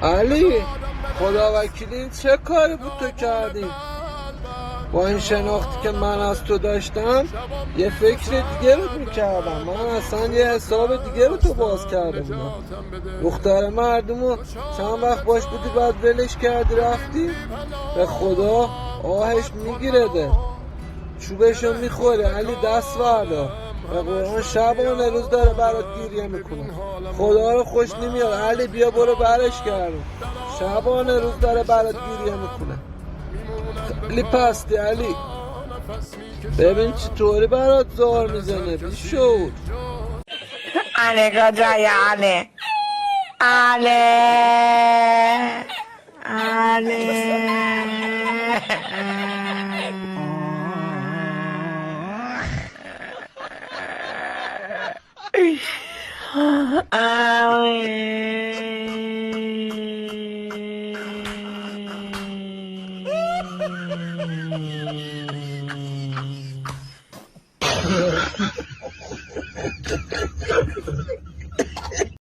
علی خدا وکیلی چه کاری بود تو کردی؟ با این شناختی که من از تو داشتم یه فکر دیگه رو میکردم. من اصلا یه حساب دیگه رو تو باز کرده بودم. دختر مردمو چند وقت باش بودی بعد ولش کردی رفتی؟ به خدا آهش میگیرده، چوبشو میخوره. علی دست وردا، به قرآن شبانه روز داره برات گریه میکنه. خدا رو خوش نمیاد. علی بیا برو برش گردون. شبانه روز داره برات گریه میکنه. خیلی پستی علی. ببین چطوری برات زار میزنه. بیشور علی کجایی علی؟ علی علی